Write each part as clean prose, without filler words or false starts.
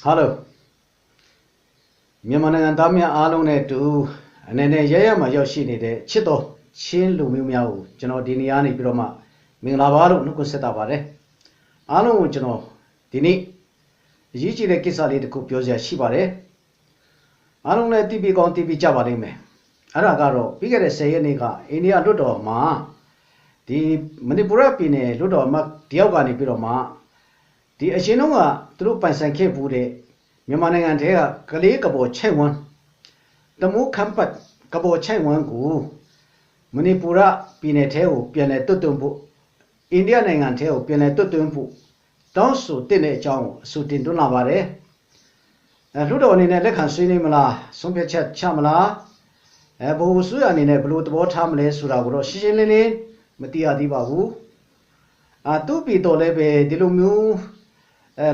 Hello.မြန်မာသားများအားလုံးနဲ့တူအနေနဲ့ရရမှာရောက်ရှိနေတဲ့ချစ်တော်ချင်းလူမျိုးများကိုကျွန်တော်ဒီနေရာနေပြီးတော့မှမင်္ဂလာပါလို့နှုတ်ဆက်တာပါတယ်အားလုံးကိုကျွန်တော်ဒီနေ့အရေးကြီးတဲ့ကိစ္စလေးတစ်ခုပြောစရာရှိပါတယ်အားလုံးလည်းတည်ပြီးကောင်းတည်ပြီးကြပါလိမ့်မယ်အဲ့ဒါကတော့ပြီးခဲ့တဲ့10ရက်နေ့ကအိန္ဒိယလွှတ်တော်မှာဒီမဏိပူရပြည်နယ်လွှတ်တော်မှာတယောက်ကနေပြီးတော့မှဒီအရှင်တို့ကသူတို့ပိုင်ဆိုင်ခဲ့ဘူးတဲ့မြန်မာနိုင်ငံထဲကကလေးကပေါ်ချိုက်ဝန်းတမိုးခမ်ပတ်ကပေါ်ချိုက်ဝန်းကိုမဏိပူရပြည်နယ်ထဲကိုပြန်လည်တွတ်တွန်းဖို့အိန္ဒိယနိုင်ငံထဲကိုပြန်လည်တွတ်တွန်းဖို့တောင်းဆိုတဲ့အကြောင်းကိုအဆိုတင်သွင်းလာပါတယ်လွှတ်တော်အနေနဲ့လက်ခံဆွေးနွေးမလားဆုံးဖြတ်ချက်ချမလားဘိုလ်ဆွေးအနေနဲ့ဘယ်လိုသဘောထားမလဲဆိုတာကိုတော့ရှင်းရှင်းလင်းလင်းမသိရသေးပါဘူးသူ့ပြည်တော်လည်းပဲဒီလိုမျိုး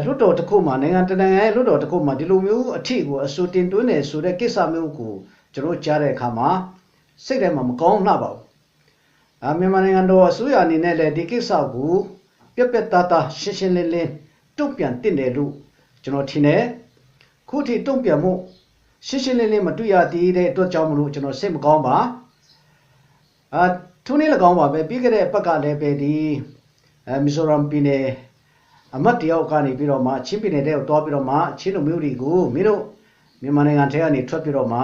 လွတ်တော်တစ်ခုမှာနိုင်ငံတနိုင်ငံရဲ့လွတ်တော်တစ်ခုမှာဒီလိုမျိုးအထီကိုအစိုးတင်သွင်းနေဆိုတဲ့ကိစ္စမျိုးကိုကျွန်တော်ကြားတဲ့အခါမှာစိတ်ထဲမှာမကောင်းလှပါဘူးမြန်မာနိုင်ငံတော်အစိုးရအနေနဲ့လည်းဒီကိစ္စကိုပြက်ပြက်သားသားရှင်းရှင်းလင်းလင်းတုံ့ပြန်တင်တယ်လို့ကျွန်တော်ထင်တယ်ခုထိတုံ့ပြန်မှုရှင်းရှင်းလင်းလင်းမတွေ့ရသေးတဲ့အတွက်ကြောင့်မလို့ကျွန်တော်စိတ်မကောင်းပါထိုနည်း၎င်းပါပဲပြီးခဲ့တဲ့ဘက်ကလည်းပဲဒီမီဇိုရမ်ပြည်နယ်အမတ်တယောက်ကနေပြီးတော့မှချင်းပြည်နယ်ထဲကိုတွားပြီးတော့မှချင်းလူမျိုးတွေကိုမင်းတို့မြန်မာနိုင်ငံထဲကနေထွက်ပြီးတော့မှ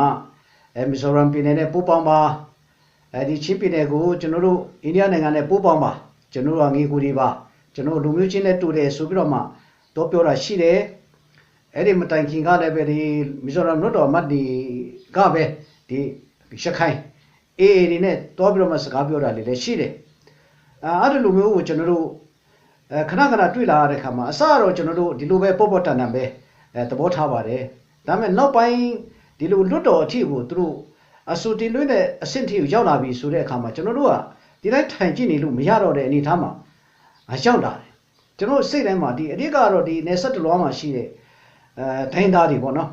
မီဇိုရမ်ပြည်နယ်နဲ့ပို့ပေါင်းပါဒီချင်းပြည်နယ်ကိုကျွန်တော်တို့အိန္ဒိယနိုင်ငံနဲ့ပို့ပေါင်းပါကျွန်တော်တို့ငေးကူတွေပါကျွန်တော်လူမျိုးချင်းနဲ့တူတယ်ဆိုပြီးတော့မှတော့ပြောတာရှိတယ်အဲ့ဒီမတိုင်ခင်ကလည်းပဲဒီမီဇိုရမ်လွှတ်တော်အမတ်တွေကပဲဒီရှခိုင်အေးဒီနဲ့တွားပြီးတော့မှစကားပြောတာလေးလည်းရှိတယ်အဲ့ဒီလူမျိုးကိုကျွန်တော်တို့ခဏခဏတွေ့လာရတဲ့ခါမှာအစတော့ကျွန်တော်တို့ဒီလိုပဲပေါ့ပေါ့တန်တန်ပဲသဘောထားပါတယ်ဒါပေမဲ့နောက်ပိုင်းဒီလိုလွတ်တော်အထိကိုသူတို့အဆူတင်လွှဲတဲ့အဆင့်ထိကိုရောက်လာပြီဆိုတဲ့အခါမှာကျွန်တော်တို့ကဒီတိုင်းထိုင်ကြည့်နေလို့မရတော့တဲ့အနေအထားမှာရောက်လာတယ်ကျွန်တော်စိတ်ထဲမှာဒီအဓိကတော့ဒီနေဆက်တလွားမှာရှိတဲ့ဒိုင်းသားတွေပေါ့နော်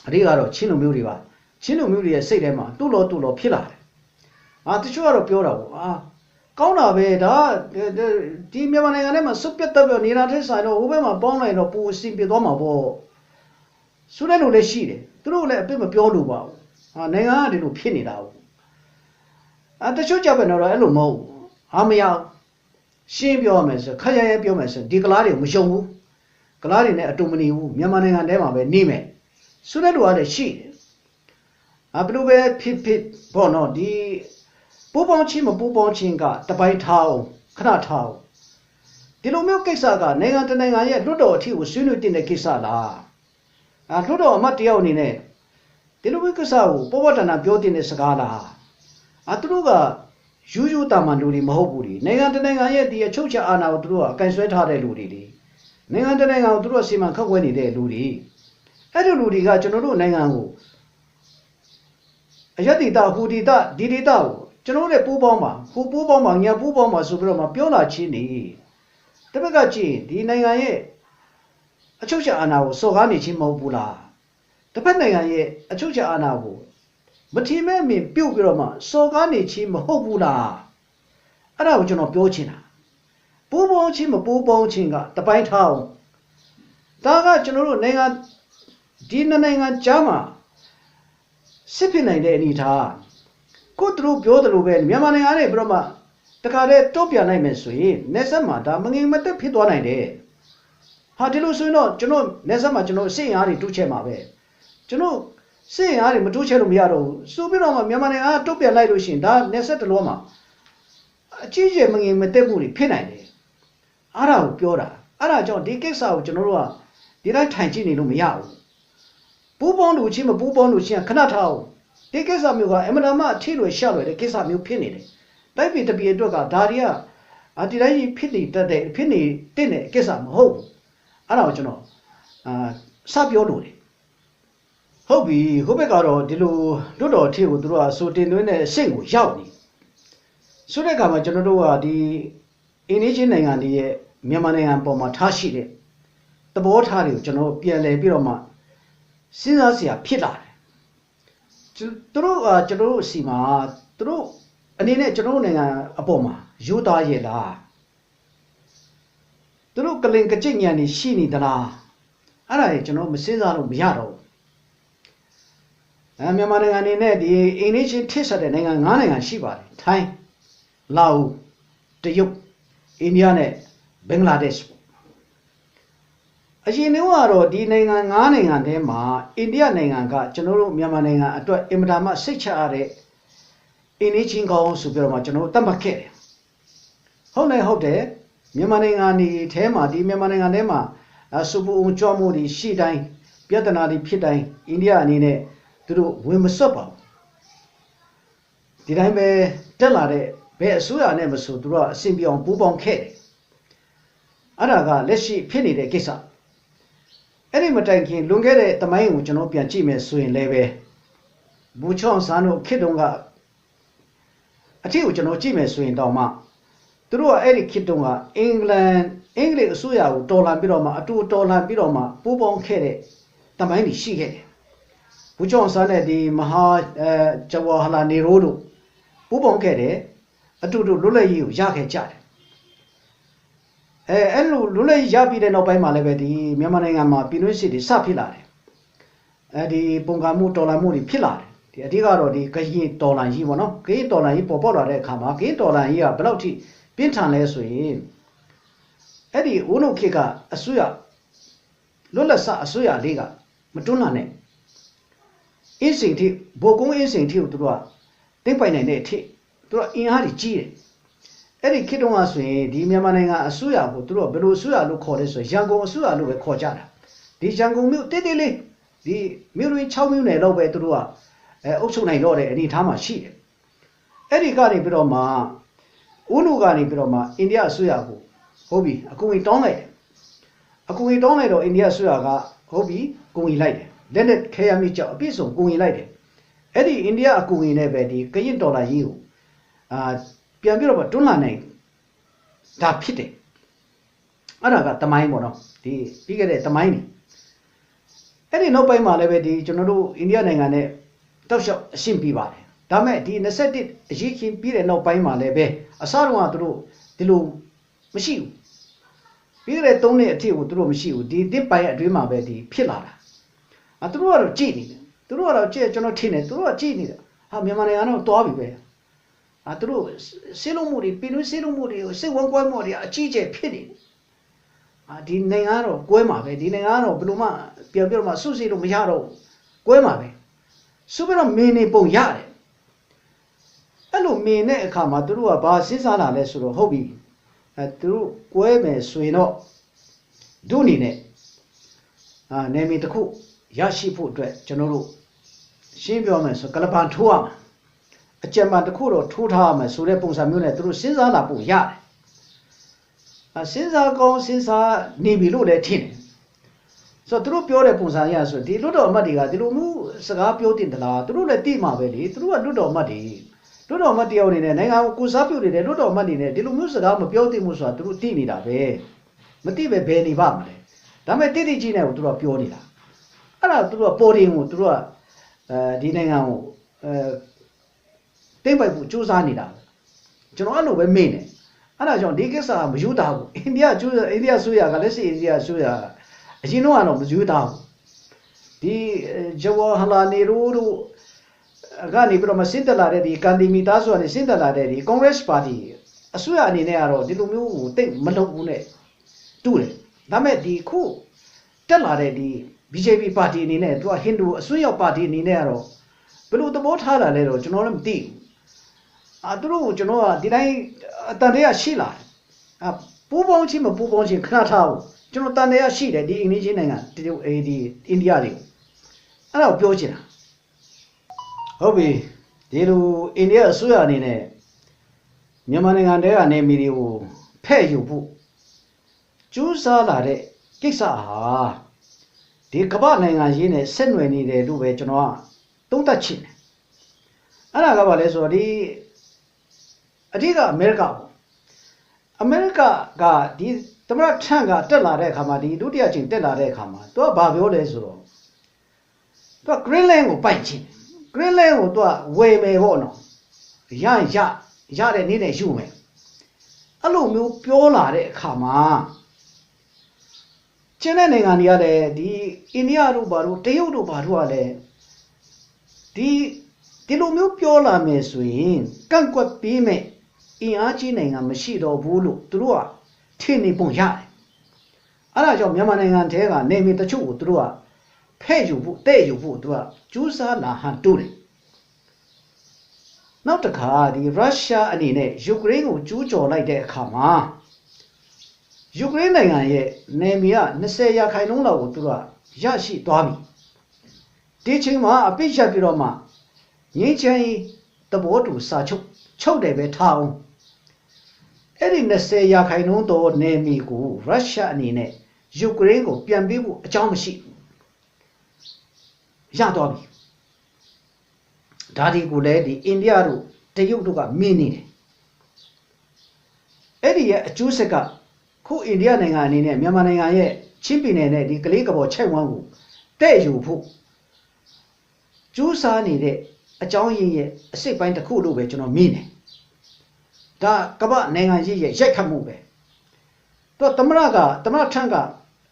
အဓိကတော့ချင်းလူမျိုးတွေပါချင်းလူမျိုးတွေရဲ့စိတ်ထဲမှာတူလောဖြစ်လာတယ်တချို့ကတော့ပြောတာပေါ့ကောင်းတာပဲဒါဒီမြန်မာနိုင်ငံထဲမှာစုပ်ပြတ်တက်ပြောနေတာတဲ့ဆိုင်တော့ဟိုဘက်မှာပေါင်းလိုက်တော့ပူအစီပြသွားမှာပေါ့ဆိုတဲ့လူလည်းရှိတယ်သူတို့လည်းအပြစ်မပြောလို့ပါဘူးနိုင်ငံကဒီလိုဖြစ်နေတာဘူးတချို့ကြပဲတော့အဲ့လိုမဟုတ်ဘူးမရရှင်းပြောရမယ်ဆိုခရရဲပြောမယ်ဆိုဒီကလားတွေမရှုံဘူးကလားတွေနဲ့အတူမနေဘူးမြန်မာနိုင်ငံထဲမှာပဲနေမယ်ဆိုတဲ့လူကလည်းရှိတယ်ဘယ်လိုပဲဖြစ်ပေါ့နော်ဒီပူပေါင်းချင်းမပူပေါင်းချင်းကတပိုင်းထားအောင်ခဏထားအောင်ဒီလိုမျိုးကိစ္စကနိုင်ငံတနိုင်ငံရဲ့လွတ်တော်အထိကိုဆွေးနွေးတင်တဲ့ကိစ္စလားလွတ်တော်အမတ်တယောက်အနေနဲ့ဒီလိုမျိုးကိစ္စကိုပေါ်ပေါ်တန်တန်ပြောတင်တဲ့စကားလားသူတို့ကယူတာမှန်လူတွေမဟုတ်ဘူးလေနိုင်ငံတနိုင်ငံရဲ့ဒီအချုပ်ချာအာဏာကိုသူတို့ကအကင်ဆွဲထားတဲ့လူတွေလေနိုင်ငံတနိုင်ငံကိုသူတို့စီမံခန့်ခွဲနေတဲ့လူတွေအဲ့ဒီလူတွေကကျွန်တော်တို့နိုင်ငံကိုအယက်တိတာဟူတိတာဒီတိတာကိုကျွန်တော်တို့ပူးပေါင်းပါဟိုပူးပေါင်းပါညာပူးပေါင်းပါဆိုပြီးတော့မှပြောလာချင်းနေတပတ်ကကြည့်ဒီနိုင်ငံရဲ့အချုပ်ချာအာဏာကိုစော်ကားနေချင်းမဟုတ်ဘူးလားတစ်ဖက်နိုင်ငံရဲ့အချုပ်ချာအာဏာကိုမထီမဲ့မင်ပြုတ်ပြီးတော့မှစော်ကားနေချင်းမဟုတ်ဘူးလားအဲ့ဒါကိုကျွန်တော်ပြောချင်တာပူးပေါင်းချင်းမပူးပေါင်းချင်းကတပိုင်းထားအောင်ဒါကကျွန်တော်တို့နိုင်ငံဒီနိုင်ငံကြားမှာစစ်ဖြစ်နိုင်တဲ့အနေအထားကိုသူတို့ပြောတယ်လို့ပဲမြန်မာနိုင်ငံနဲ့ပြီးတော့မှတခါတည်းတုံ့ပြန်နိုင်မယ်ဆိုရင်နေဆက်မှာဒါမငင်မသက်ဖြစ်သွားနိုင်တယ်ဒီလိုဆိုရင်တော့ကျွန်တော်နေဆက်မှာကျွန်တော်စစ်အားတွေတိုးချဲ့မှာပဲကျွန်တော်စစ်အားတွေမတိုးချဲ့လို့မရတော့ဘူးဆိုပြီးတော့မှမြန်မာနိုင်ငံကတုံ့ပြန်လိုက်လို့ရှိရင်ဒါနေဆက်တလို့မှာအကြီးကျယ်မငင်မသက်မှုတွေဖြစ်နိုင်တယ်အဲ့ဒါကိုပြောတာအဲ့ဒါကြောင့်ဒီကိစ္စကိုကျွန်တော်တို့ကဒီတိုင်းထိုင်ကြည့်နေလို့မရဘူးပူးပေါင်းလို့ချင်းမပူးပေါင်းလို့ချင်းခဏထားအောင်ဒီကိစ္စမျိုးကအမနာမအထီးလွယ်ရှလွယ်တဲ့ကိစ္စမျိုးဖြစ်နေတယ်တိုက်ပြည်တပြည်အတွက်ကဒါတွေကဒီတိုင်းဖြစ်နေတတ်တဲ့ဖြစ်နေတဲ့ကိစ္စမဟုတ်ဘူးအဲ့ဒါကိုကျွန်တော်စပြောလို့တယ်ဟုတ်ပြီဟိုဘက်ကတော့ဒီလိုလွတ်တော်အထီးကိုသူတို့ကဆိုတင်သွင်းတဲ့အဆင့်ကိုရောက်နေဆိုတဲ့အခါမှာကျွန်တော်တို့ကဒီအိန္ဒိယနိုင်ငံတွေရဲ့မြန်မာနိုင်ငံပေါ်မှာထားရှိတဲ့သဘောထားတွေကိုကျွန်တော်ပြန်လည်ပြီးတော့မှစဉ်းစားစရာဖြစ်လာတယ်သူတို့ကျွန်တော်တို့စီမှာသူတို့အနေနဲ့ကျွန်တော်တို့နိုင်ငံအပေါ်မှာယူသားရဲ့လားသူတို့ကလင်ကကြိတ်ညံနေရှိနေသလား အဲ့ဒါကြီးကျွန်တော်မစင်းစားလို့မရတော့ဘူးမြန်မာနိုင်ငံအနေနဲ့ဒီအိန္ဒိချင်းထိဆက်တဲ့နိုင်ငံ9နိုင်ငံရှိပါတယ်ထိုင်းလာအိုတရုတ်အိန္ဒိယနဲ့ဘင်္ဂလားဒေ့ရှ်အရင်တုန်းကတော့ဒီနိုင်ငံ9နိုင်ငံထဲမှာအိန္ဒိယနိုင်ငံကကျွန်တော်တို့မြန်မာနိုင်ငံအတွက်အင်မတန်မှစိတ်ချရတဲ့အိန္ဒိချင်းကောင်းဆိုပြီးတော့မှကျွန်တော်တို့သတ်မှတ်ခဲ့တယ်ဟုတ်တယ်မြန်မာနိုင်ငံနေထဲမှာဒီမြန်မာနိုင်ငံထဲမှာစုပူအောင်ကြွမှုတွေရှိတိုင်းပြဿနာတွေဖြစ်တိုင်းအိန္ဒိယအနေနဲ့သူတို့ဝင်မစွတ်ပါဘူးဒီတိုင်းပဲတက်လာတဲ့ဘယ်အစိုးရနဲ့မဆိုသူတို့ကအဆင်ပြေအောင်ပူးပေါင်းခဲ့တယ်အဲ့ဒါကလက်ရှိဖြစ်နေတဲ့ကိစ္စအဲ့ဒီမတိုင်ခင်လွန်ခဲ့တဲ့တမိုင်းကိုကျွန်တော်ပြန်ကြည့်မယ်ဆိုရင်လည်းပဲဘူချောင်းစန်းတို့ခေတ်တုန်းကအထက်ကိုကျွန်တော်ကြည့်မယ်ဆိုရင်တောင်မှသူတို့ကအဲ့ဒီခေတ်တုန်းကအင်္ဂလိပ်အစိုးရကိုတော်လှန်ပြီးတော့မှအတူတော်လှန်ပြီးတော့မှပူးပေါင်းခဲ့တဲ့တမိုင်းတွေရှိခဲ့တယ်ဘူချောင်းစန်းနဲ့ဒီမဟာဂျဝဟလာနေရိုးတို့ပူးပေါင်းခဲ့တယ်အတူတူလွတ်လပ်ရေးကိုရခဲ့ကြတယ်အဲ့လိုလွတ်လပ်ရေးရပြီးတဲ့နောက်ပိုင်းမှာလည်းပဲဒီမြန်မာနိုင်ငံမှာပြည်တွင်းစစ်တွေစဖြစ်လာတယ်ဒီပုံကမှုတော်လှန်မှုတွေဖြစ်လာတယ်ဒီအဓိကတော့ဒီကရင်တော်လှန်ရေးပေါ့နော်ကရင်တော်လှန်ရေးပေါ်ပေါက်လာတဲ့အခါမှာကရင်တော်လှန်ရေးကဘယ်လောက်ထိပြင်းထန်လဲဆိုရင်အဲ့ဒီဦးနှုတ်ခေတ်ကအစိုးရလွတ်လပ်စအစိုးရလေးကမတွန်းလှန်နဲ့အင်းစိန်ထိဘိုကုန်းအင်းစိန်ထိကိုသူတို့ကသိမ့်ပိုင်နိုင်တဲ့အထိသူတို့အင်အားကြီးကြီးတယ်အဲ့ဒီခေတ်တုန်းကဆိုရင်ဒီမြန်မာနိုင်ငံအစိုးရကိုသူတို့ဘယ်လိုအစိုးရလို့ခေါ်လဲဆိုရင်ရန်ကုန်အစိုးရလို့ပဲခေါ်ကြတာဒီရန်ကုန်မြို့တိတိလေးဒီမြို့တွင်6မြို့နယ်လောက်ပဲသူတို့ကအုပ်ချုပ်နိုင်တော့တဲ့အနေအထားမှာရှိတယ်အဲ့ဒီကနေပြီးတော့မှဦးနုကနေပြီးတော့မှအိန္ဒိယအစိုးရကိုဟုတ်ပြီအကူအညီတောင်းလိုက်တယ်အကူအညီတောင်းလိုက်တော့အိန္ဒိယအစိုးရကဟုတ်ပြီကူညီလိုက်တယ်လက်နဲ့ခဲရမိကြောက်အပြည့်စုံကူညီလိုက်တယ်အဲ့ဒီအိန္ဒိယအကူအညီနဲ့ပဲဒီကရင်ဒေါ်လာကြီးကိုပြန်ပြီးတော့တွန်းလှန်နိုင်ဒါဖြစ်တယ်အဲ့ဒါကတမိုင်းပေါ့နော်ဒီပြီးခဲ့တဲ့တမိုင်းနေအဲ့ဒီနောက်ပိုင်းမှာလည်းပဲဒီကျွန်တော်တို့အိန္ဒိယနိုင်ငံနဲ့တောက်လျှောက်အရှင်းပြီးပါတယ်ဒါမဲ့ဒီ21အရေးချင်းပြီးတဲ့နောက်ပိုင်းမှာလည်းပဲအစတုန်းကသူတို့ဒီလိုမရှိဘူးပြီးခဲ့တဲ့3နှစ်အထိကိုသူတို့မရှိဘူးဒီတစ်ပိုင်းအတွင်းမှာပဲဒီဖြစ်လာတာသူတို့ကတော့ကြည်နေတယ်သူတို့ကတော့ကြည်ကျွန်တော်ထင်တယ်သူတို့ကကြည်နေတာဟာမြန်မာနိုင်ငံတော့တွားပြီပဲသူတို့စေလုံးမှုတွေပြည်တွင်းစေလုံးမှုတွေကိုစိတ်ဝမ်းကွဲမှုတွေအကြီးကျယ်ဖြစ်နေတယ်ဒီနိုင်ငံကတော့ကွဲမှာပဲဒီနိုင်ငံကတော့ဘယ်လိုမှပြန်ပြတော့မှစုစည်းလို့မရတော့ကွဲမှာပဲဆိုပြီးတော့မင်းနေပုံရတယ်အဲ့လိုမင်းတဲ့အခါမှာသူတို့ကဘာစဉ်းစားလာလဲဆိုတော့ဟုတ်ပြီသူတို့ကွဲမယ်ဆိုရင်တော့ဒုအနေနဲ့နေမီတစ်ခုရရှိဖို့အတွက်ကျွန်တော်တို့ရှင်းပြောမယ်ဆိုကလပန်ထိုးရမှာအကြံဉာဏ်တစ်ခုတော့ထိုးထားရမယ်ဆိုတဲ့ပုံစံမျိုးနဲ့သူတို့စဉ်းစားလာဖို့ရတယ်စဉ်းစားကောင်းစဉ်းစားနေပြီလို့လည်းထင်တယ်ဆိုတော့သူတို့ပြောတဲ့ပုံစံအရဆိုဒီလွတ်တော်အမတ်တွေကဒီလိုမျိုးစကားပြောတင်သလားသူတို့လည်းသိမှာပဲလေသူတို့ကလွတ်တော်အမတ်တွေလွတ်တော်အမတ်တယောက်အနေနဲ့နိုင်ငံကိုကိုစားပြုနေတဲ့လွတ်တော်အမတ်တွေနဲ့ဒီလိုမျိုးစကားမပြောသင့်ဘူးဆိုတာသူတို့သိနေတာပဲမသိပဲဘယ်နေပါမလဲဒါပေမဲ့တိတိကျကျနဲ့ကိုသူတို့ပြောနေတာအဲ့ဒါသူတို့ကပေါ်တင်ကိုသူတို့ကဒီနိုင်ငံကိုတိမ့်ပိုက်ဖို့စူးစမ်းနေတာကျွန်တော်အဲ့လိုပဲမေ့နေအဲ့ဒါကြောင့်ဒီကိစ္စကမယူတာဘူးအိန္ဒိယဆိုရကလည်းစီအိန္ဒိယဆိုရအရင်တော့မယူတာဘူးဒီဂျဝဟလာနေရိုးတို့ကနေပြီးတော့မစင်တလာတဲ့ဒီကန်ဒီမီသားဆိုတာနေစင်တလာတဲ့ဒီကွန်ဂရက်ပါတီအစိုးရအနေနဲ့ကတော့ဒီလိုမျိုးကိုတိတ်မလုပ်ဘူးနဲ့တူတယ်ဒါမဲ့ဒီခုတက်လာတဲ့ဒီ BJP ပါတီအနေနဲ့သူကဟိန္ဒူအစွန်းရောက်ပါတီအနေနဲ့ကတော့ဘယ်လိုသဘောထားတာလဲတော့ကျွန်တော်လည်းမသိဘူးသူတို့ကိုကျွန်တော်ကဒီတိုင်းအတန်တရားရှိလာတယ်ပူပေါင်းချင်းမပူပေါင်းချင်းခဏထားအောင်ကျွန်တော်တန်တရားရှိတယ်ဒီအိန္ဒိယနိုင်ငံဒီအိန္ဒိယတွေကိုအဲ့ဒါကိုပြောချင်တာဟုတ်ပြီဒီလိုအိန္ဒိယအစိုးရအနေနဲ့မြန်မာနိုင်ငံတဲကနေမီတွေကိုဖဲ့ယူဖို့ကျူးစားလာတဲ့ကိစ္စဟာဒီကမ္ဘာနိုင်ငံရေးနဲ့ဆက်နွယ်နေတယ်လို့ပဲကျွန်တော်ကသုံးသပ်ချင်တယ်အဲ့ဒါကဘာလဲဆိုတော့ဒီအဓိကအမေရိကပေါ့အမေရိကကဒီသမ္မတထရန့်ကတက်လာတဲ့အခါမှာဒီဒုတိယချိန်တက်လာတဲ့အခါမှာသူကဘာပြောလဲဆိုတော့သူက Greenland ကိုပိုက်ချင် Greenland ကိုသူကဝယ်မယ်ပေါ့နော်ရတဲ့နေ့နဲ့ယူမယ်အဲ့လိုမျိုးပြောလာတဲ့အခါမှာ ကျင်းတဲ့နိုင်ငံတွေကလည်းဒီအိန္ဒိယတို့ဘာတို့တရုတ်တို့ဘာတို့ကလည်းဒီလိုမျိုးပြောလာမယ်ဆိုရင်ကန့်ကွက်ပြီးမဲ့အင်အားကြီးနိုင်ငံမရှိတော့ဘူးလို့သူတို့ကထင်နေပုံရတယ်အဲ့ဒါကြောင့်မြန်မာနိုင်ငံထဲကနေမီတချို့ကိုသူတို့ကဖဲ့ယူဖို့တဲ့ယူဖို့သူကကျူးစားလာဟန်တိုးတယ်နောက်တစ်ခါဒီရုရှားအနေနဲ့ယူကရိန်းကိုကျူးကျော်လိုက်တဲ့အခါမှာယူကရိန်းနိုင်ငံရဲ့နေမီက20%လောက်ကိုသူကရရှိသွားပြီဒီချိန်မှာအပိတ်ချက်ပြီးတော့မှငင်းချင်တဘောတူစာချုပ်တယ်ပဲထားအောင်အဲ့ဒီ20%တော့နေမီကိုရုရှားအနေနဲ့ယူကရိန်းကိုပြန်ပေးဖို့အကြောင်းမရှိရတော့ပြီဒါဒီကိုလည်းဒီအိန္ဒိယတို့တရုတ်တို့ကမင်းနေတယ်အဲ့ဒီရဲ့အကျိုးဆက်ကခုအိန္ဒိယနိုင်ငံအနေနဲ့မြန်မာနိုင်ငံရဲ့ချင်းပြည်နယ်နဲ့ဒီကလေးကဘောချိုက်ဝမ်းကိုတဲ့ယူဖို့ကျူးစားနေတဲ့အကြောင်းရင်းရဲ့အစိတ်ပိုင်းတစ်ခုလို့ပဲကျွန်တော်မြင်တယ်ဒါကမ္ဘာနိုင်ငံကြီးရဲ့ရိုက်ခတ်မှုပဲသူသမရထန့်က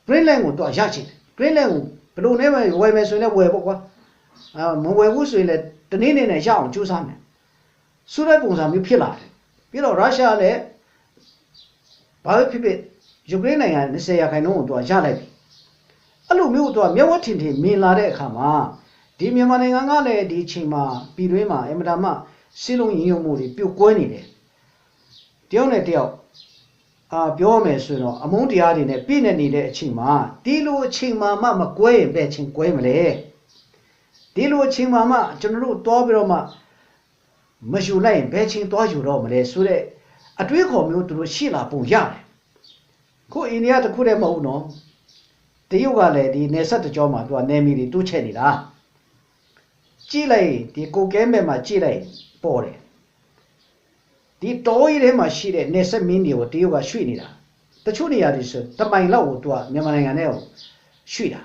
Greenland ကိုသူရချင်တယ် Greenland ကိုဘယ်လိုနဲ့ဝယ်မယ်ဆိုရင်လည်းဝယ်ပေါ့ကွာမဝယ်ဘူးဆိုရင်လည်းတနေ့နေ့နဲ့ရအောင်ကြိုးစားမယ်ဆိုတဲ့ပုံစံမျိုးဖြစ်လာတယ်ပြီးတော့ရုရှားလည်းဘာဖြစ်ယူကရိန်းနိုင်ငံ20%ကိုသူရလိုက်ပြီအဲ့လိုမျိုးသူမျက်ဝက်ထင်ထင်မြင်လာတဲ့အခါမှာဒီမြန်မာနိုင်ငံကလည်းဒီအချိန်မှာပြည်တွင်းမှာအင်မတန်မှစီးလုံးရင်ရုံမှုတွေပြုတ်ကွဲနေတယ်တယောက်နဲ့တယောက်ပြောမယ်ဆိုရင်တော့အမုန်းတရားတွေနဲ့ပြည့်နေနေတဲ့အချိန်မှာဒီလိုအချိန်မှာမှမကွဲရင်ပဲချင်းကွဲမလဲဒီလိုအချိန်မှာမှကျွန်တော်တို့တွားပြီးတော့မှမယူလိုက်ရင်ဘယ်ချင်းတွားယူတော့မလဲဆိုတဲ့အတွေးခေါ်မျိုးသူတို့ရှိလာပုံရတယ်ခုအိန္ဒိယတခုတည်းမဟုတ်နော်တရုတ်ကလည်းဒီနယ်စပ်တကြောမှာသူကနေမီတွေတိုးချဲ့နေတာကြည့်လိုက်ဒီကိုကဲမဲ့မှာကြည့်လိုက်ပေါ်တယ်ဒီတောကြီးထဲမှာရှိတဲ့နယ်စပ်မင်းတွေကိုတရုတ်ကရွှေ့နေတာတချို့နေရာတွေဆိုတမိုင်လောက်ကိုသူကမြန်မာနိုင်ငံထဲကိုရွှေ့တာ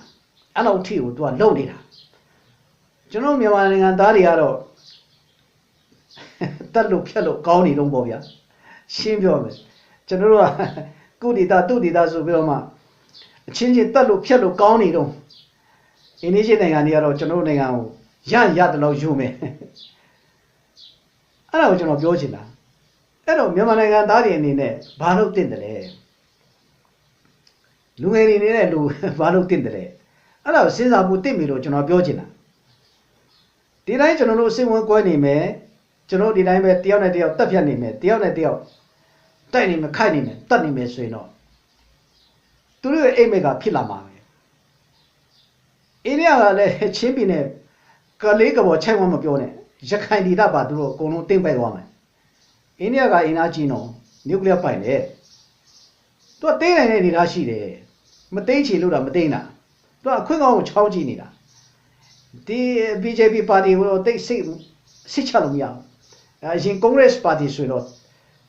အဲ့လောက်ထိကိုသူကလုံနေတာကျွန်တော်မြန်မာနိုင်ငံသားတွေကတော့တက်လို့ဖြတ်လို့ကောင်းနေတော့ပေါ့ဗျာရှင်းပြောမယ်ကျွန်တော်တို့ကကုဒေတာတုဒေတာဆိုပြီးတော့မှအချင်းချင်းတက်လို့ဖြတ်လို့ကောင်းနေတော့အိန္ဒိယနိုင်ငံတွေကတော့ကျွန်တော်တို့နိုင်ငံကိုရတယ်လို့ယူမယ်အဲ့ဒါကိုကျွန်တော်ပြောချင်တာအဲ့တော့မြန်မာနိုင်ငံသားတွေအနေနဲ့ဘာလို့တင့်တယ်လဲလူငယ်တွေအနေနဲ့လူဘာလို့တင့်တယ်လဲအဲ့ဒါကိုစဉ်းစားဖို့တင့်ပြီလို့ကျွန်တော်ပြောချင်တာဒီတိုင်းကျွန်တော်တို့စိတ်ဝင်ကွဲနေမယ်ကျွန်တော်ဒီတိုင်းပဲတယောက်နဲ့တယောက်တက်ဖြတ်နေမယ်တယောက်နဲ့တယောက်တိုက်နေမယ်ခိုက်နေမယ်တတ်နေမယ်ဆိုရင်တော့သူတို့ရဲ့အိမ်မက်ကဖြစ်လာမှာပဲအိန္ဒိယကလည်းချင်းပြည်နယ်ကလေးကဘောချိုက်ဝမ်းမပြောနဲ့ရခိုင်ဒေသပါသူတို့အကုန်လုံးတင်းပိုက်သွားမယ်အိန္ဒိယကအင်အားကြီးနော်နျူကလ িয়ার ပိုင်တယ်သူကတင်းနိုင်တဲ့အနေထားရှိတယ်မသိချေလို့တာမသိတာသူကအခွင့်ကောင်းကိုချောင်းကြည့်နေတာဒီ BJP ပါတီကိုတိတ်စိတ်ချလို့မရဘူးအရင် Congress ပါတီဆိုတော့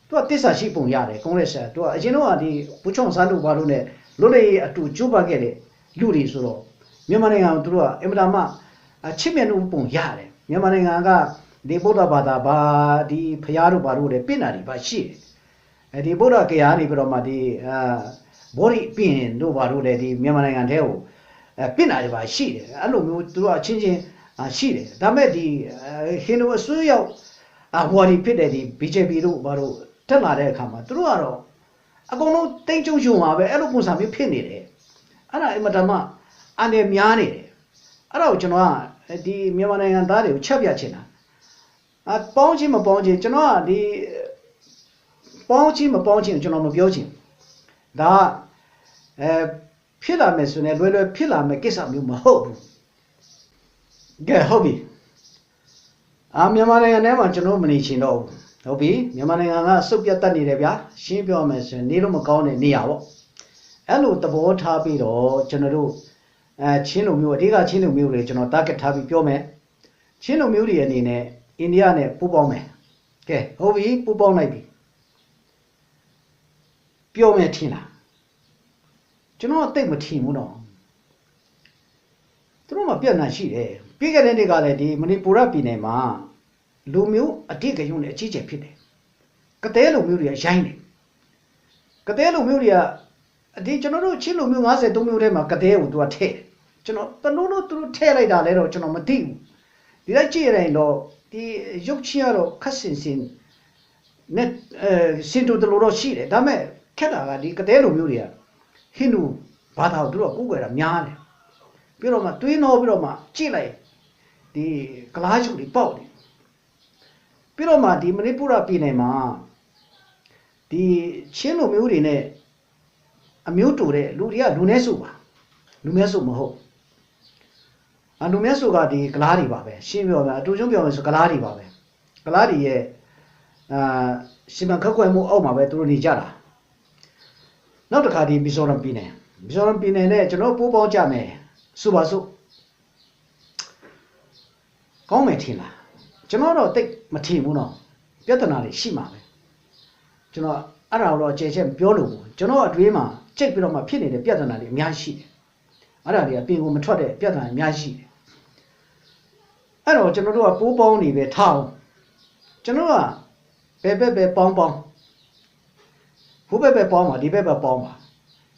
သူကတစ္ဆာရှိပုံရတယ် Congress ကသူကအရင်တော့ဒီဘူချုံဆန်းတို့ဘာလို့လဲလွတ်လပ်ရေးအတူကြိုးပမ်းခဲ့တဲ့လူတွေဆိုတော့မြန်မာနိုင်ငံကသူတို့ကအင်မတန်မှချစ်မြတ်မှုပုံရတယ်မြန်မာနိုင်ငံကဒီဗုဒ္ဓဘာသာဘာဒီဖျားတို့ဘာလို့လဲပြင်တာတွေဘာရှိတယ်ဒီဗုဒ္ဓဂယာနေပြီးတော့မှဒီဘောရီပင်တို့ဘာလို့လဲဒီမြန်မာနိုင်ငံထဲကိုပြင်တာတွေဘာရှိတယ်အဲ့လိုမျိုးသူတို့အချင်းချင်းရှိတယ်ဒါမဲ့ဒီဟိန္ဒူအစိုးရဟိုဒီဖြစ်တဲ့ဒီ BJP တို့ဘာလို့တက်လာတဲ့အခါမှာသူတို့ကတော့အကုန်လုံးတိတ်ကျုံရှုံပါပဲအဲ့လိုပုံစံမျိုးဖြစ်နေတယ်အဲ့ဒါအင်မတန်မှအန်တယ်များနေတယ်အဲ့တော့ကျွန်တော်ကဒီမြန်မာနိုင်ငံသားတွေကိုချက်ပြချင်တာပေါင်းချင်းမပေါင်းချင်းကျွန်တော်ကဒီပေါင်းချင်းမပေါင်းချင်းကျွန်တော်မပြောချင်ဒါဖြစ်လာမယ်ဆိုရင်လွယ်လွယ်ဖြစ်လာမယ်ကိစ္စမျိုးမဟုတ်ဘူးကဲဟုတ်ပြီမြန်မာနိုင်ငံထဲမှာကျွန်တော်မနေချင်တော့ဘူးဟုတ်ပြီမြန်မာနိုင်ငံကစုပ်ပြတ်တတ်နေတယ်ဗျာရှင်းပြောမယ်ဆိုရင်နေလို့မကောင်းတဲ့နေရာပေါ့အဲ့လိုသဘောထားပြီးတော့ကျွန်တော်တို့ချင်းလူမျိုးအဓိကချင်းလူမျိုးတွေကျွန်တော် target ထားပြီးပြောမယ်ချင်းလူမျိုးတွေအနေနဲ့အိန္ဒိယနဲ့ပူးပေါင်းမယ်ကဲဟုတ်ပြီပူးပေါင်းလိုက်ပြီပြောမယ်ထင်လားကျွန်တော်တိတ်မထင်ဘူးတော့သူတို့မှပြဿနာရှိတယ်ပြီးခဲ့တဲ့နေ့ကလည်းဒီမဏိပူရပြည်နယ်မှာလူမျိုးအတိတ်ကယုံနဲ့အကြီးကျယ်ဖြစ်တယ်ကတဲလူမျိုးတွေကရိုင်းတယ်ကတဲလူမျိုးတွေကအ ဒီကျွန်တော်တို့ချင်းလူမျိုး53မျိုးထဲမှာကတဲ့ကိုသူကထဲ့ကျွန်တော်ဘလို့လို့သူတို့ထဲ့လိုက်တာလဲတော့ကျွန်တော်မသိဘူးဒီလိုက်ကြည့်ရရင်တော့ဒီရုပ်ချကတော့ခက်စင်စင်နဲ့စင်တူတလို့တော့ရှိတယ်ဒါပေမဲ့ခက်တာကဒီကတဲ့လူမျိုးတွေကဟိန္ဒူဘာသာကိုသူတို့ကိုယ်ကွယ်တာများတယ်ပြီးတော့မှတွေးနှောပြီးတော့မှကြည့်လိုက်ဒီကလားချုပ်တွေပေါက်တယ်ပြီးတော့မှဒီမဏိပူရပြည်နယ်မှာဒီချင်းလူမျိုးတွေနဲ့အမျိုးတူတဲ့လူတွေကလူနည်းစုပါလူနည်းစုမဟုတ်လူနည်းစုကဒီကလားတွေပါပဲရှင်းပြောမယ်အတူချုံပြောမယ်ဆိုကလားတွေပါပဲကလားတွေရဲ့ရှင်မခက်ခွဲမှုအောက်မှာပဲသူတို့နေကြတာနောက်တစ်ခါဒီမီဇိုရမ်ပြည်နယ်နဲ့ကျွန်တော်ပိုးပေါင်းကြမယ်ဆိုပါစို့ကောင်းမယ်ထင်လားကျွန်တော်တော့တိတ်မထင်ဘူးနော်ပြဿနာတွေရှိမှာပဲကျွန်တော်အဲ့ဒါတော့အကျယ်ချက်ပြောလို့ဘူးကျွန်တော်အတွေးမှာကြိတ်ပြီးတော့မှဖြစ်နေတဲ့ပြဿနာတွေအများရှိတယ်အဲ့ဒါတွေကပြင်ကိုမထွက်တဲ့ပြဿနာအများရှိတယ်အဲ့တော့ကျွန်တော်တို့ကပိုးပေါင်းနေပဲထားအောင်ကျွန်တော်ကဘယ်ပဲပေါင်းဟိုဘက်ပဲပေါင်းပါဒီဘက်ပဲပေါင်းပါ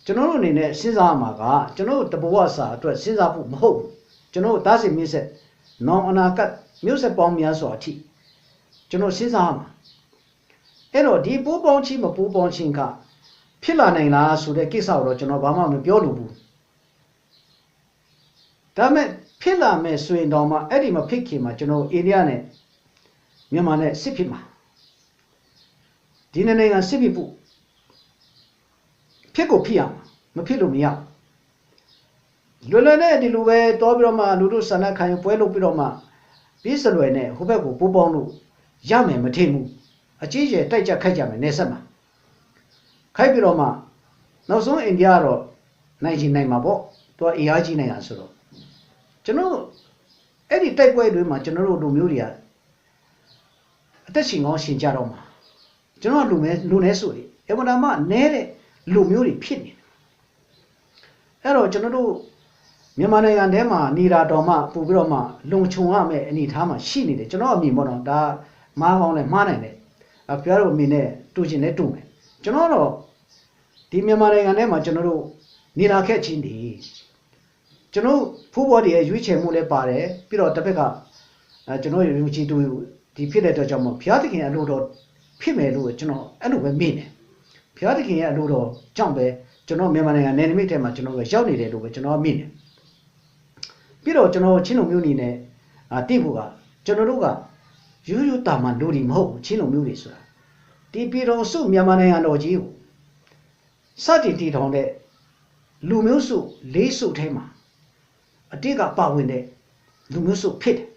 ကျွန်တော်တို့အနေနဲ့စဉ်းစားမှာကကျွန်တော်တို့တဘဝစာအတွက်စဉ်းစားဖို့မဟုတ်ဘူးကျွန်တော်တို့သားစဉ်မြင့်ဆက်နောင်အနာဂတ်မျိုးဆက်ပေါင်းများစွာအထိကျွန်တော်စဉ်းစားမှာအဲ့တော့ဒီပိုးပေါင်းချင်းမပိုးပေါင်းချင်းကဖြစ်လာနိုင်လားဆိုတဲ့ကိစ္စကိုတော့ကျွန်တော်ဘာမှမပြောလို့ဘူးဒါမဲ့ဖြစ်လာမယ်ဆိုရင်တော့မှအဲ့ဒီမဖြစ်ခင်မှာကျွန်တော်အိန္ဒိယနဲ့မြန်မာနဲ့စစ်ဖြစ်မှာဒီနိုင်ငံစစ်ဖြစ်ဖို့ဖြစ်ကိုဖြစ်အောင်မဖြစ်လို့မရလွယ်လွယ်နဲ့ဒီလိုပဲတောပြီးတော့မှလူတို့ဆန္ဒခံယူပွဲလုပ်ပြီးတော့မှပြီးစလွယ်နဲ့ဟိုဘက်ကိုပိုးပေါင်းလို့ရမယ်မထင်ဘူးအကြီးကျယ်တိုက်ကြခိုက်ကြမယ်နေဆက်မှာခိုက်ပြီးတော့မှနောက်ဆုံးအိန္ဒိယကတော့နိုင်မှာပေါ့သူကအေးအားကြီးနိုင်တာဆိုတော့ကျွန်တော်အဲ့ဒီတိုက်ပွဲတွေမှာကျွန်တော်တို့လူမျိုးတွေကအသက်ရှင်ကောင်းရှင်ကြတော့မှာကျွန်တော်လူနေဆိုလေအမှန်တမ်းနဲတဲ့လူမျိုးတွေဖြစ်နေတယ်အဲ့တော့ကျွန်တော်တို့မြန်မာနိုင်ငံထဲမှာနေတာတော်မှပို့ပြီးတော့မှလုံခြုံရမယ့်အနေအထားမှာရှိနေတယ်ကျွန်တော်အမြင်ပေါ့နော်ဒါမားကောင်းနဲ့မှားနိုင်တယ်ပြောရလို့အမြင်နဲ့တူချင်လဲတူမယ်ကျွန်တော်တော့ဒီမြန်မာနိုင်ငံထဲမှာကျွန်တော်တို့နေလာခဲ့ချင်းဒီကျွန်တော်ဖိုးဘော်တွေရဲ့ရွေးချယ်မှုလည်းပါတယ်ပြီးတော့တစ်ဖက်ကကျွန်တော်ရုံချီတူဒီဖြစ်တဲ့အတွက်ကြောင့်မို့ဘုရားသခင်အလိုတော်ဖြစ်မယ်လို့ကျွန်တော်အဲ့လိုပဲမြင်တယ်ဘုရားသခင်ရဲ့အလိုတော်ကြောင့်ပဲကျွန်တော်မြန်မာနိုင်ငံနယ်နိမိတ်ထဲမှာကျွန်တော်ကရောက်နေတယ်လို့ပဲကျွန်တော်မြင်တယ်ပြီးတော့ကျွန်တော်ချင်းလူမျိုးနေနဲ့တိဖို့ကကျွန်တော်တို့ကရိုးရိုးတာမှလူတွေမဟုတ်ဘူးချင်းလူမျိုးတွေဆိုတာဒီပြည်တော်စုမြန်မာနိုင်ငံတော်ကြီးကိုစတင်တည်ထောင်တဲ့လူမျိုးစု၄စုထဲမှာအတိတ်ကပါဝင်တဲ့လူမျိုးစုဖြစ်တယ်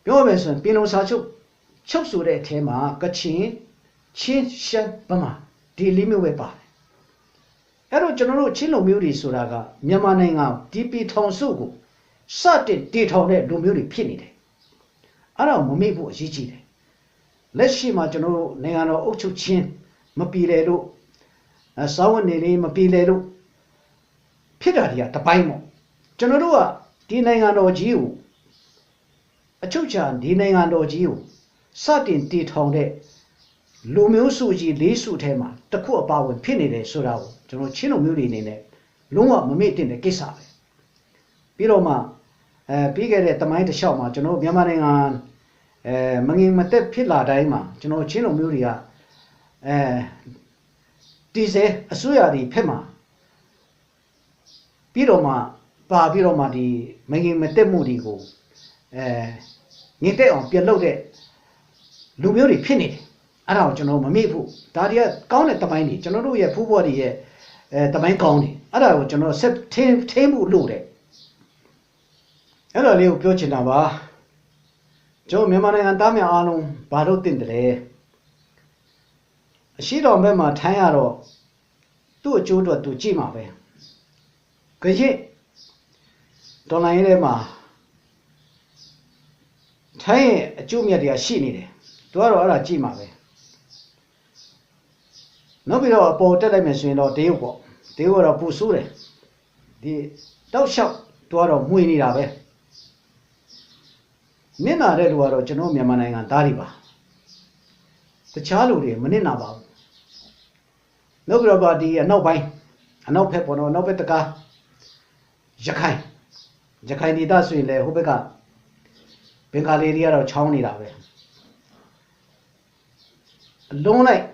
ပြောမယ်ဆိုရင်ပြည်လုံးစာချုပ်ဆိုတဲ့အထဲမှာကချင်ချင်းရှမ်းဗမာဒီ၄မျိုးပဲပါတယ်အဲ့တော့ကျွန်တော်တို့ချင်းလူမျိုးတွေဆိုတာကမြန်မာနိုင်ငံဒီပြည်ထောင်စုကိုစတင်တည်ထောင်တဲ့လူမျိုးတွေဖြစ်နေတယ်အဲ့ဒါမမေ့ဖို့အရေးကြီးတယ်လက်ရှိမှာကျွန်တော်တို့နိုင်ငံတော်အုပ်ချုပ်ခြင်းမပြည်လေလို့စာဝတ်နေလေးမပြည်လေလို့ဖြစ်တာတွေကတပိုင်းပေါ့ကျွန်တော်တို့ကဒီနိုင်ငံတော်ကြီးကိုအချုပ်ချာဒီနိုင်ငံတော်ကြီးကိုစတင်တည်ထောင်တဲ့လူမျိုးစုကြီး၄စုထဲမှာတစ်ခုအပါဝင်ဖြစ်နေတယ်ဆိုတာကိုကျွန်တော်ချင်းလူမျိုးတွေအနေနဲ့လုံးဝမမေ့တင်တဲ့ကိစ္စပဲပြီးတော့မှပြီးခဲ့တဲ့တမိုင်းတစ်လျှောက်မှာကျွန်တော်မြန်မာနိုင်ငံမငင်မသက်ဖြစ်လာတိုင်းမှာကျွန်တော်ချင်းလူမျိုးတွေကဒီစေအစိုးရတွေဖက်မှာပြီးတော့မှပါပြီးတော့မှဒီမငင်မသက်မှုတွေကိုငင်တက်အောင်ပြလုပ်တဲ့လူမျိုးတွေဖြစ်နေတယ်အဲ့ဒါကိုကျွန်တော်မမေ့ဖို့ဒါတွေကကောင်းတဲ့တမိုင်းတွေကျွန်တော်တို့ရဲ့ဖူးဘော်တွေရဲ့တမိုင်းကောင်းတယ်အဲ့ဒါကိုကျွန်တော်ဆက်ထိန်းဖို့လို့တယ်အဲ့ဒါလေးကိုပြောချင်တာပါကျွန်တော်မြန်မာနိုင်ငံသားများအားလုံးဘာလို့တင့်တယ်လဲအရှိတော်ဘက်မှာထိုင်းရတော့သူ့အကျိုးအတွက်သူကြည့်မှာပဲကြည့်ဒေါ်လာရင်းထဲမှာထိုင်းရဲ့အကျိုးမြတ်တွေကရှိနေတယ်သူကတော့အဲ့ဒါကြည့်မှာပဲနောက်ပြီးတော့အပေါ်တက်လိုက်မယ်ဆိုရင်တော့တရုတ်ပေါ့တရုတ်ကတော့ပူဆိုးတယ်ဒီတောက်လျှောက်သူကတော့မှွေနေတာပဲနစ်နာတဲ့လူကတော့ကျွန်တော်မြန်မာနိုင်ငံသားတွေပါတခြားလူတွေမနစ်နာပါဘူးနောက်ပြီးတော့ဒီအနောက်ပိုင်း အနောက်ဖက်ပေါ်တော့နောက်ဖက်တကားရခိုင်ဒေသဆိုရင်လေဟိုဘက်ကဘင်္ဂါလီတွေကတော့ချောင်းနေတာပဲအလုံးလိုက်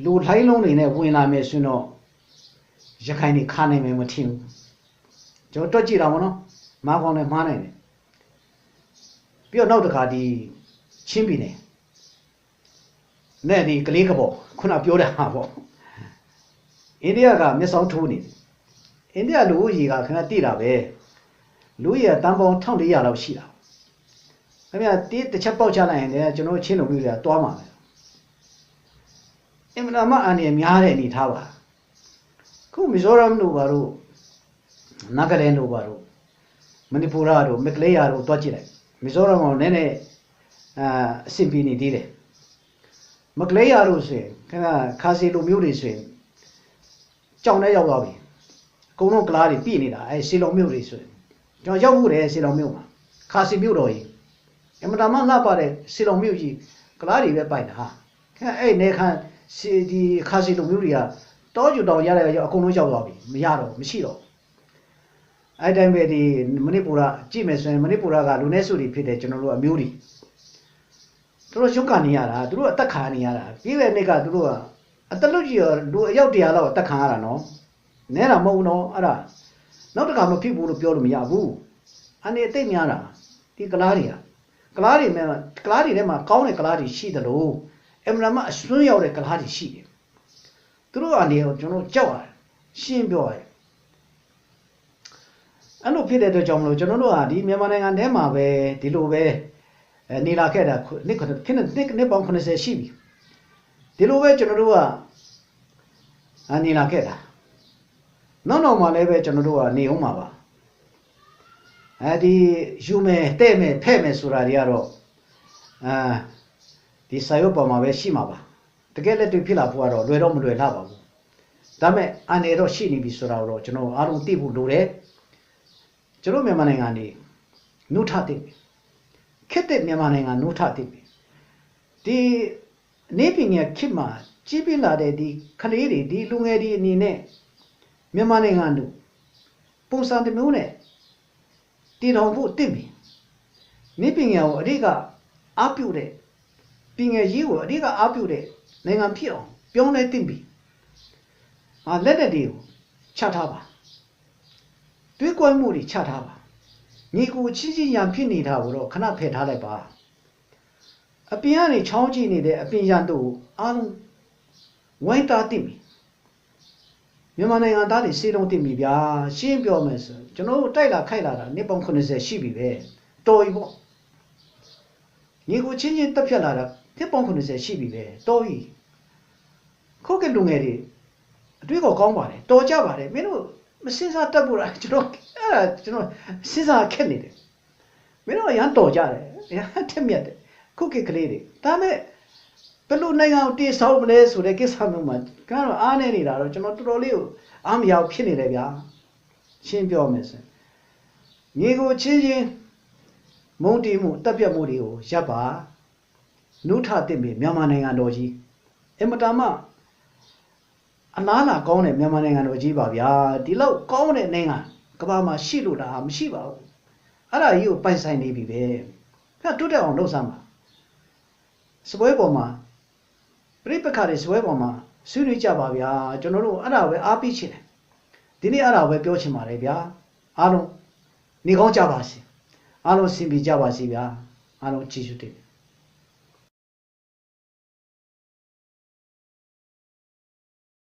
လူထိုင်းလုံးတွေနဲ့ဝင်လာမယ်ဆိုတော့ရခိုင်တွေခါနိုင်မယ်မထင်ဘူးကျွန်တော်တွက်ကြည့်တာပေါ့နော်မားကောင်းနဲ့မှားနိုင်တယ်ပြီးတော့နောက်တစ်ခါဒီချင်းပြည်နယ်နဲ့ဒီကလေးကပေါ်ခုနပြောတဲ့ဟာပေါ့အိန္ဒိယကမျက်စောင်းထိုးနေတယ်အိန္ဒိယလူဦးရေကခင်ဗျာတိတာပဲလူဦးရေတန်ပေါင်း1400လောက်ရှိတာခင်ဗျာတစ်ချက်ပေါက်ချလိုက်ရင်လည်းကျွန်တော်ချင်းလူမျိုးတွေကတွားမှာပဲအင်မတန်မှအန်ရများတဲ့အနေထားပါခုမီဇိုရမ်တို့ဘာလို့နာဂလန်တို့ဘာလို့မဏိပူရတို့မကလေးရတို့တွားကြည့်လိုက်မီဇိုရမ်ကနည်းနည်းအဆင်ပြေနေသေးတယ်မကလေးရတို့ဆိုရင်ခင်ဗျာခါစီလူမျိုးတွေဆိုရင်ကြောင်ထဲရောက်သွားပြီအကုန်လုံးကလားတွေပြည့်နေတာအဲစီလုံမြို့တွေဆိုရင်ကျွန်တော်ရောက်မှုတယ်စီလုံမြို့မှာခါစီမြို့တော်ကြီးအမတမလှပတဲ့စီလုံမြို့ကြီးကလားတွေပဲပိုက်တာဟာခင်ဗျအဲ့နေခန်းစီဒီခါစီလုံမြို့တွေကတောကျူတောင်ရတဲ့ရောက်အကုန်လုံးရောက်သွားပြီမရတော့မရှိတော့အဲ့တိုင်းပဲဒီမဏိပူရကြည့်မယ်ဆိုရင်မဏိပူရကလူနည်းစုတွေဖြစ်တယ်ကျွန်တော်တို့အမျိုးတွေသူတို့ရှုပ်ကနေရတာသူတို့အသက်ခံနေရတာပြီးတဲ့နေ့ကသူတို့ကအသက်လွတ်ကြီးရောလူအယောက်100လောက်အသက်ခံရတာနော်နဲတာမဟုတ်ဘူးနော်အဲ့ဒါနောက်တခါမဖြစ်ဘူးလို့ပြောလို့မရဘူးအနေအသိများတာဒီကလားတွေကကလားတွေထဲမှာကောင်းတဲ့ကလားတွေရှိတယ်လို့အမှန်မှအစွန်းရောက်တဲ့ကလားတွေရှိတယ်သူတို့အနေကိုကျွန်တော်ကြောက်ရတယ်ရှင်းပြောရတယ်အဲ့လိုဖြစ်တဲ့အတွက်ကြောင့်မလို့ကျွန်တော်တို့ကဒီမြန်မာနိုင်ငံထဲမှာပဲဒီလိုပဲနေလာခဲ့တာနှစ်ပေါင်း80ရှိပြီဒီလိုပဲကျွန်တော်တို့ကနေလာခဲ့တာနောက်မှလည်းပဲကျွန်တော်တို့ကနေအောင်မှာပါဒီယူမယ်တဲ့မယ်ဖဲ့မယ်ဆိုတာတွေကတော့ဒီစာရုပ်ပေါ်မှာပဲရှိမှာပါတကယ်လက်တွေ့ဖြစ်လာဖို့ကတော့လွယ်တော့မလွယ်လာပါဘူးဒါပေမဲ့အနေတော့ရှိနေပြီဆိုတာတော့ကျွန်တော်အားလုံးသိဖို့လိုတယ်ကျွန်တော်မြန်မာနိုင်ငံနေနှုတ်ထသိပြီခက်တဲ့မြန်မာနိုင်ငံနှုတ်ထသိပြီဒီနေပင်ရခစ်မှာကြီးပြလာတဲ့ဒီခလေးတွေဒီလူငယ်တွေအနေနဲ့မြန်မာနိုင်ငံတို့ပုံစံတစ်မျိုးနဲ့တည်တော်ဖို့တင့်ပြီနေပင်ရကိုအဓိကအားပြုတဲ့ပင်ငယ်ကြီးကိုအဓိကအားပြုတဲ့နိုင်ငံဖြစ်အောင်ပြောင်းလဲတင့်ပြီလက်လက်တွေကိုချထားပါတွေးကွဲမှုတွေချထားပါညီကိုချင်းရံဖြစ်နေတာကိုတော့ခဏဖယ်ထားလိုက်ပါအပြင်ကနေချောင်းကြည့်နေတဲ့အပြင်ရန်တို့အားလုံးဝိုင်းတားသိပြီမြန်မာနိုင်ငံသားတွေစေတုံးသိပြီဗျာရှင်းပြောမယ်ဆိုကျွန်တော်တို့တိုက်လာခိုက်လာတာနှစ်ပေါင်း80ရှိပြီပဲတော်ပြီပေါ့ညီကိုချင်းတက်ဖြတ်လာတာနှစ်ပေါင်း80ရှိပြီပဲတော်ပြီခုတ်ကလူငယ်တွေအတွေ့အကောင်းပါတယ်တော်ကြပါတယ်မင်းတို့မစင်စားတက်ဖို့လားကျွန်တော်အဲ့ဒါကျွန်တော်စဉ်းစားခက်နေတယ်မင်းတို့ရန်တော်ကြတယ်ရန်ထက်မြက်တယ်ခုတ်ကလေးတွေဒါမဲ့ဘယ်လိုနိုင်ငံကိုတည်ဆောက်မလဲဆိုတဲ့ကိစ္စမျိုးမှာကတော့အားနေနေတာတော့ကျွန်တော်တော်တော်လေးကိုအားမရဖြစ်နေတယ်ဗျာရှင်းပြောမယ်ဆိုညီကိုချင်းမုန်းတီးမှုတက်ပြတ်မှုတွေကိုရပ်ပါနှုထတင်ပြီမြန်မာနိုင်ငံတော်ကြီးအင်မတန်မှအလားလာကောင်းတဲ့မြန်မာနိုင်ငံတော်ကြီးပါဗျာဒီလောက်ကောင်းတဲ့နိုင်ငံကမ္ဘာမှာရှိလို့လားမရှိပါဘူးအဲ့ဒါကြီးကိုပိုင်ဆိုင်နေပြီပဲအဲ့တိုးတက်အောင်လုပ်စမ်းပါစပွဲပေါ်မှာပြိပခါတွေစပွဲပေါ်မှာဆွေးနွေးကြပါဗျာကျွန်တော်တို့အဲ့ဒါပဲအားပေးချင်တယ်ဒီနေ့အဲ့ဒါပဲပြောချင်ပါတယ်ဗျာအားလုံးနေကောင်းကြပါစေအားလုံးစင်ပြေကြပါစေဗျာအားလုံးကျေးဇူးတင်